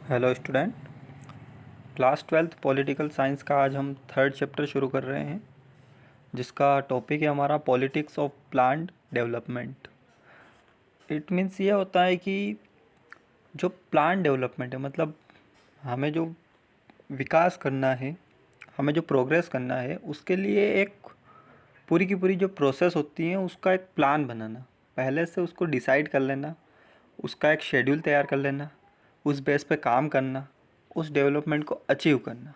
Hello student. Class 12th political science का आज हम थर्ड चैप्टर शुरू कर रहे हैं, जिसका टॉपिक है हमारा politics of planned development. It means ये होता है कि जो प्लान डेवलपमेंट है, मतलब हमें जो विकास करना है, हमें जो प्रोग्रेस करना है, उसके लिए एक पूरी की पूरी जो प्रोसेस होती है उसका एक प्लान बनाना, पहले से उसको डिसाइड कर लेना, उसका एक शेड्यूल तैयार कर लेना, उस बेस पे काम करना, उस डेवलपमेंट को अचीव करना,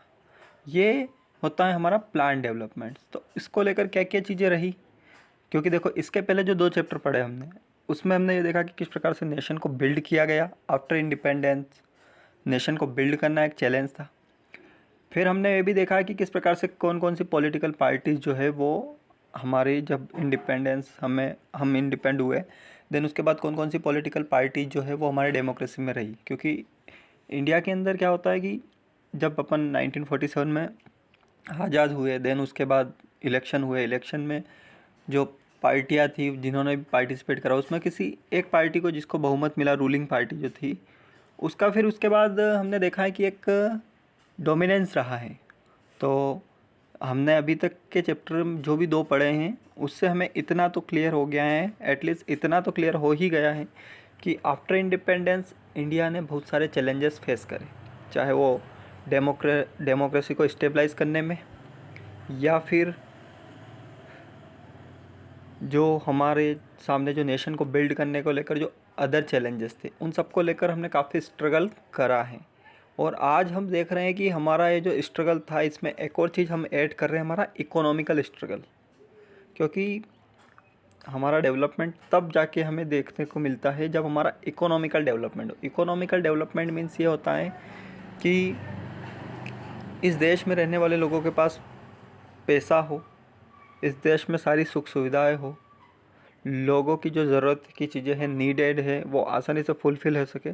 ये होता है हमारा प्लान डेवलपमेंट। तो इसको लेकर क्या क्या चीज़ें रही, क्योंकि देखो इसके पहले जो 2 चैप्टर पढ़े हमने, उसमें हमने ये देखा कि किस प्रकार से नेशन को बिल्ड किया गया आफ्टर इंडिपेंडेंस। नेशन को बिल्ड करना एक चैलेंज था। फिर हमने ये भी देखा कि किस प्रकार से कौन कौन सी पॉलिटिकल पार्टीज़ जो है वो हमारी जब इंडिपेंडेंस हम इंडिपेंड हुए, देन उसके बाद कौन कौन सी पॉलिटिकल पार्टीज जो है वो हमारे डेमोक्रेसी में रही। क्योंकि इंडिया के अंदर क्या होता है कि जब अपन 1947 में आज़ाद हुए, देन उसके बाद इलेक्शन हुए, इलेक्शन में जो पार्टियां थी जिन्होंने भी पार्टिसिपेट करा, उसमें किसी एक पार्टी को जिसको बहुमत मिला, रूलिंग पार्टी जो थी उसका, फिर उसके बाद हमने देखा है कि एक डोमिनेंस रहा है। तो हमने अभी तक के चैप्टर जो भी 2 पढ़े हैं उससे हमें इतना तो क्लियर हो गया है, एटलीस्ट इतना तो क्लियर हो ही गया है कि आफ्टर इंडिपेंडेंस इंडिया ने बहुत सारे चैलेंजेस फेस करे, चाहे वो डेमोक्रेसी को स्टेबलाइज करने में, या फिर जो हमारे सामने जो नेशन को बिल्ड करने को लेकर जो अदर चैलेंजेस थे, उन सब को लेकर हमने काफ़ी स्ट्रगल करा है। और आज हम देख रहे हैं कि हमारा ये जो स्ट्रगल था, इसमें एक और चीज़ हम ऐड कर रहे हैं, हमारा इकोनॉमिकल स्ट्रगल। क्योंकि हमारा डेवलपमेंट तब जाके हमें देखने को मिलता है जब हमारा इकोनॉमिकल डेवलपमेंट हो। इकोनॉमिकल डेवलपमेंट मीन्स ये होता है कि इस देश में रहने वाले लोगों के पास पैसा हो, इस देश में सारी सुख सुविधाएं हो, लोगों की जो ज़रूरत की चीज़ें हैं, नीडेड है, वो आसानी से फुलफ़िल हो सके।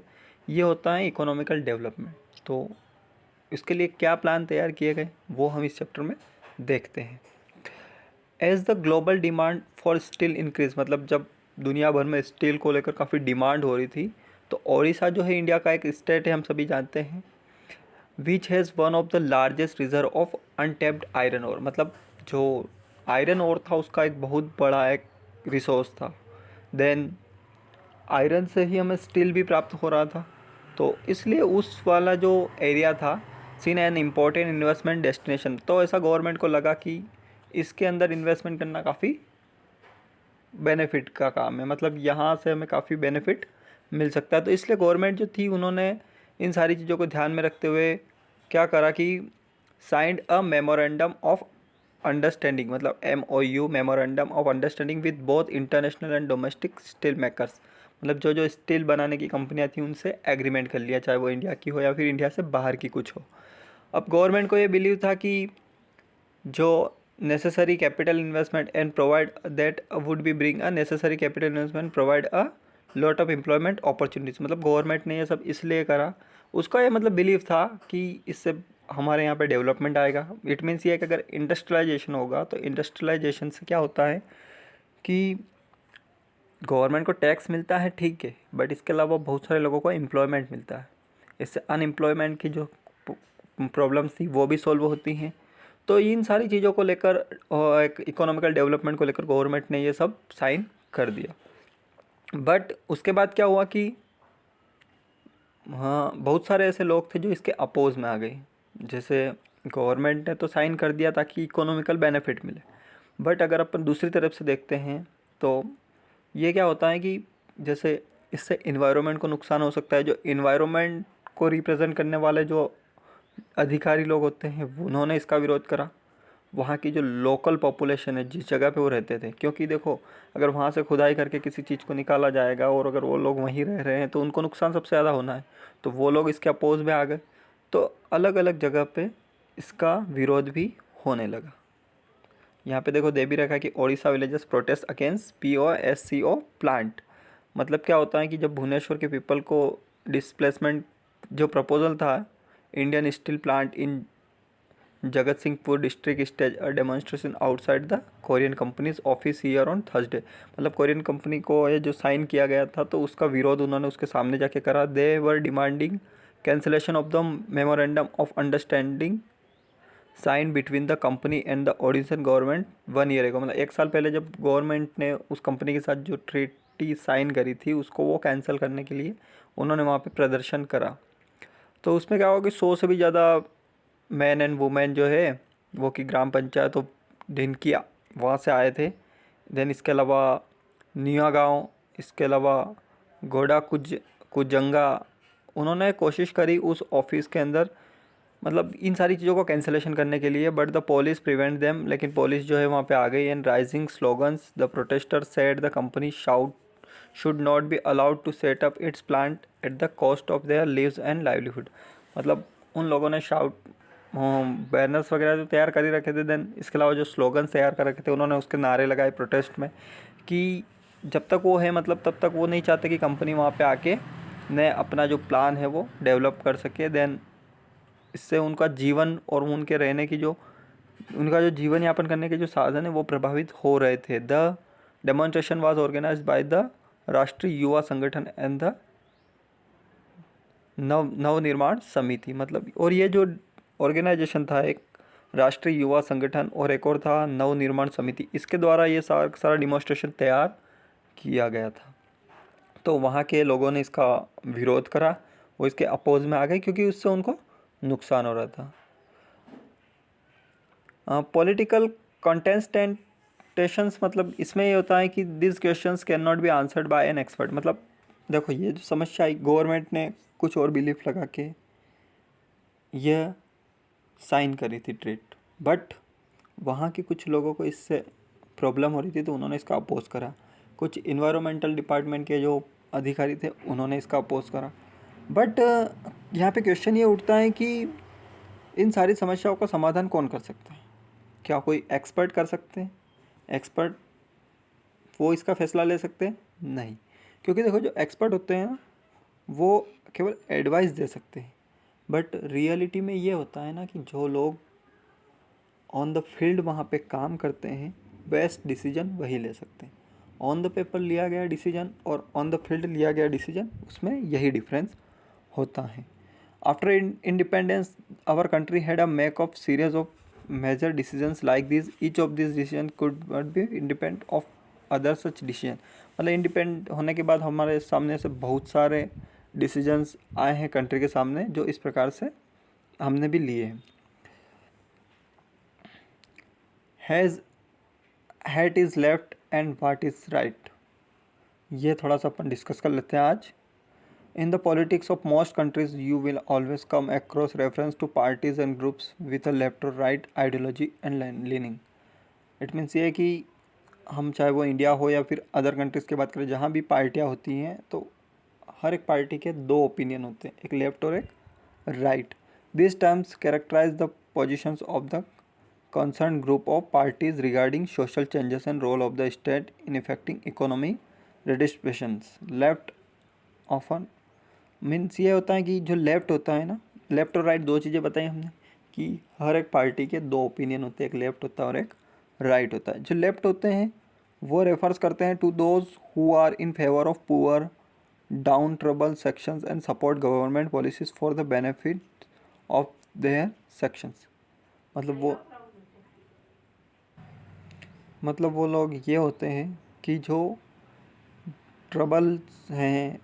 ये होता है इकोनॉमिकल डेवलपमेंट। तो इसके लिए क्या प्लान तैयार किए गए वो हम इस चैप्टर में देखते हैं। As the global demand for steel increase, मतलब जब दुनिया भर में स्टील को लेकर काफ़ी डिमांड हो रही थी, तो ओडिशा जो है इंडिया का एक स्टेट है, हम सभी जानते हैं, which has one of the largest reserve of untapped iron ore. मतलब जो आयरन ओर था उसका एक बहुत बड़ा एक रिसोर्स था। देन आयरन से ही हमें स्टील भी प्राप्त हो रहा था, तो इसलिए उस वाला जो एरिया था seen an important investment destination. तो ऐसा गवर्नमेंट को लगा कि इसके अंदर इन्वेस्टमेंट करना काफ़ी बेनिफिट का काम है, मतलब यहाँ से हमें काफ़ी बेनिफिट मिल सकता है। तो इसलिए गवर्नमेंट जो थी उन्होंने इन सारी चीज़ों को ध्यान में रखते हुए क्या करा कि signed a memorandum of understanding, मतलब MOU, memorandum of understanding with both international and domestic steel makers. मतलब जो जो स्टील बनाने की कंपनियां थी उनसे एग्रीमेंट कर लिया, चाहे वो इंडिया की हो या फिर इंडिया से बाहर की कुछ हो। अब गवर्नमेंट को ये बिलीव था कि जो necessary capital investment and provide that would be bring a necessary capital investment provide a lot of employment opportunities। मतलब गवर्नमेंट ने ये सब इसलिए करा, उसका ये मतलब बिलीव था कि इससे हमारे यहाँ पे डेवलपमेंट आएगा। इट मीन्स ये कि अगर इंडस्ट्रियलाइजेशन होगा तो इंडस्ट्रियलाइजेशन से क्या होता है कि गवर्नमेंट को टैक्स मिलता है, ठीक है, बट इसके अलावा बहुत सारे लोगों को एम्प्लॉयमेंट मिलता है। इससे अनएम्प्लॉयमेंट की जो प्रॉब्लम्स थी वो भी सॉल्व होती हैं। तो इन सारी चीज़ों को लेकर एक इकोनॉमिकल डेवलपमेंट को लेकर गवर्नमेंट ने ये सब साइन कर दिया। बट उसके बाद क्या हुआ कि हाँ, बहुत सारे ऐसे लोग थे जो इसके अपोज में आ गए। जैसे गवर्नमेंट ने तो साइन कर दिया ताकि इकोनॉमिकल बेनिफिट मिले, बट अगर अपन दूसरी तरफ से देखते हैं तो ये क्या होता है कि जैसे इससे इन्वायरमेंट को नुकसान हो सकता है। जो इन्वायरमेंट को रिप्रेजेंट करने वाले जो अधिकारी लोग होते हैं उन्होंने इसका विरोध करा। वहाँ की जो लोकल पॉपुलेशन है, जिस जगह पे वो रहते थे, क्योंकि देखो अगर वहाँ से खुदाई करके किसी चीज़ को निकाला जाएगा और अगर वो लोग वहीं रह रहे हैं तो उनको नुकसान सबसे ज़्यादा होना है, तो वो लोग इसके अपोज में आ गए। तो अलग अलग जगह पे इसका विरोध भी होने लगा। यहाँ पे देखो दे भी रखा कि Odisha villages protest against POSCO plant. मतलब क्या होता है कि जब भुवनेश्वर के पीपल को डिस्प्लेसमेंट जो प्रपोजल था, इंडियन स्टील प्लांट इन जगत Singhpur district stage a demonstration outside the Korean companies office here on Thursday. मतलब कोरियन कंपनी को ये जो साइन किया गया था तो उसका विरोध उन्होंने उसके सामने जाके करा। They were demanding cancellation of the memorandum of understanding sign between the company and the Odisha government 1 year ago, मतलब 1 साल पहले जब गवर्नमेंट ने उस कंपनी के साथ जो ट्रीटी साइन करी थी उसको वो कैंसिल करने के लिए उन्होंने वहाँ पे प्रदर्शन करा। तो उसमें क्या हुआ कि 100 से भी ज़्यादा मैन एंड वुमेन जो है वो कि ग्राम पंचायत और ढिनकी वहाँ से आए थे। देन इसके अलावा निया गाँव, इसके अलावा घोड़ा कुजंगा, उन्होंने कोशिश करी उस ऑफिस के अंदर मतलब इन सारी चीज़ों को कैंसिलेशन करने के लिए, but the police prevent them, लेकिन पुलिस जो है वहाँ पे आ गई। And raising slogans the protester said the company shout should not be allowed to set up its plant at the cost of their lives and livelihood. मतलब उन लोगों ने शाउट बैनर्स वगैरह जो तैयार कर ही रखे थे, देन इसके अलावा जो स्लोगन्स तैयार कर रखे थे उन्होंने उसके नारे लगाए प्रोटेस्ट में कि जब तक वो है मतलब तब तक वो नहीं चाहते कि कंपनी वहाँ पे आके ने अपना जो प्लान है वो डेवलप कर सके। देन इससे उनका जीवन और उनके रहने की जो उनका जो जीवन यापन करने के जो साधन है वो प्रभावित हो रहे थे। The demonstration was organised by the Rashtriya Yuva संगठन एंड द नवनिर्माण समिति। मतलब और ये जो ऑर्गेनाइजेशन था एक राष्ट्रीय युवा संगठन और एक और था नवनिर्माण समिति, इसके द्वारा ये सारा डिमॉन्स्ट्रेशन तैयार किया गया था। तो वहाँ के लोगों ने इसका विरोध करा, वो इसके अपोज में आ गए क्योंकि उससे उनको नुकसान हो रहा था। पॉलिटिकल कॉन्टेस्टेशंस, मतलब इसमें ये होता है कि this questions can not be answered bye an expert. मतलब देखो ये जो समस्या आई, गवर्नमेंट ने कुछ और बिलीफ लगा के यह साइन करी थी ट्रीट, बट वहाँ के कुछ लोगों को इससे प्रॉब्लम हो रही थी तो उन्होंने इसका अपोज करा। कुछ इन्वायरमेंटल डिपार्टमेंट के जो अधिकारी थे उन्होंने इसका अपोज करा। बट यहाँ पे क्वेश्चन ये उठता है कि इन सारी समस्याओं का समाधान कौन कर सकता है? क्या कोई एक्सपर्ट कर सकते हैं? एक्सपर्ट वो इसका फैसला ले सकते हैं? नहीं, क्योंकि देखो जो एक्सपर्ट होते हैं ना वो केवल एडवाइस दे सकते हैं, बट रियलिटी में ये होता है ना कि जो लोग ऑन द फील्ड वहाँ पे काम करते हैं बेस्ट डिसीजन वही ले सकते हैं। ऑन द पेपर लिया गया डिसीजन और ऑन द फील्ड लिया गया डिसीजन, उसमें यही डिफरेंस होता है। After independence our country had a make of series of major decisions like this, each of this decision could not be independent of other such decision. मतलब independent होने के बाद हमारे सामने से बहुत सारे डिसीजंस आए हैं कंट्री के सामने जो इस प्रकार से हमने भी लिए हैं। Has hat is left and what is right, ये थोड़ा सा अपन डिस्कस कर लेते हैं आज। In the politics of most countries, you will always come across reference to parties and groups with a left or right ideology and leaning. It means ये है कि हम चाहे वो इंडिया हो या फिर अदर कंट्रीज़ की बात करें, जहाँ भी पार्टियाँ होती हैं तो हर एक पार्टी के दो ओपिनियन होते हैं, एक लेफ्ट और एक right. These terms characterize the positions of the concerned group of parties regarding social changes and role of the state in affecting economy redistributions. Left often means ये होता है कि जो लेफ़्ट होता है ना, लेफ़्ट और राइट दो चीज़ें बताई हमने कि हर एक पार्टी के दो ओपिनियन होते हैं, एक लेफ़्ट होता है और एक राइट होता है। जो लेफ़्ट होते हैं वो रेफर्स करते हैं to those who are in favour of poor downtrodden sections and support government policies for the benefit of their sections. मतलब वो लोग ये होते हैं कि जो ट्रबल्स हैं,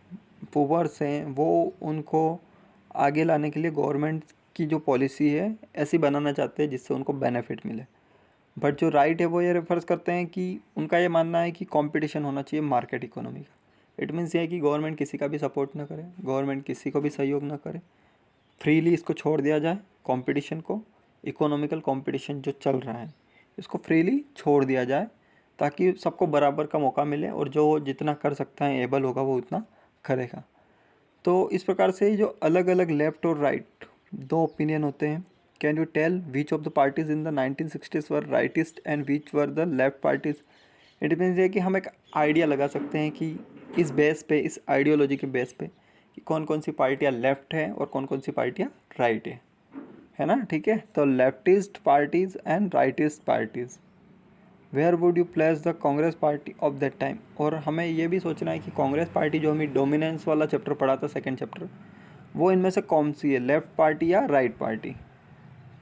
पुअर्स हैं, वो उनको आगे लाने के लिए गवर्नमेंट की जो पॉलिसी है ऐसी बनाना चाहते हैं जिससे उनको बेनिफिट मिले। बट जो राइट है वो ये रेफर्स करते हैं कि उनका ये मानना है कि कंपटीशन होना चाहिए मार्केट इकोनॉमी का। इट मीन्स ये है कि गवर्नमेंट किसी का भी सपोर्ट ना करे, गवर्नमेंट किसी को भी सहयोग ना करे, फ्रीली इसको छोड़ दिया जाए कंपटीशन को। इकोनॉमिकल कंपटीशन जो चल रहा है इसको फ्रीली छोड़ दिया जाए ताकि सबको बराबर का मौका मिले और जो जितना कर सकता है एबल होगा वो उतना करेगा। तो इस प्रकार से जो अलग अलग लेफ़्ट और राइट दो ओपिनियन होते हैं। Can you tell which of the parties in the 1960s were rightist and which were the left parties? It means ये कि हम एक आइडिया लगा सकते हैं कि इस बेस पे, इस आइडियोलॉजी के बेस पे कि कौन कौन सी पार्टियाँ लेफ़्ट है और कौन कौन सी पार्टियाँ राइट है ना, ठीक है। तो leftist parties and rightist parties, where would you place the Congress party of that time? और हमें ये भी सोचना है कि कांग्रेस पार्टी जो हमें डोमिनेंस वाला चैप्टर पढ़ा था, सेकंड चैप्टर, वो इनमें से कौन सी है, लेफ़्ट पार्टी या राइट पार्टी।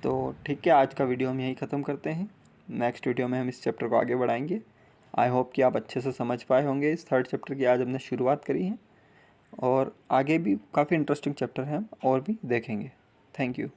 तो ठीक है, आज का वीडियो हम यहीं ख़त्म करते हैं। नेक्स्ट वीडियो में हम इस चैप्टर को आगे बढ़ाएंगे। आई होप कि आप अच्छे से समझ पाए होंगे इस थर्ड चैप्टर की। आज हमने शुरुआत करी है और आगे भी काफ़ी इंटरेस्टिंग चैप्टर हैं, हम और भी देखेंगे। Thank you.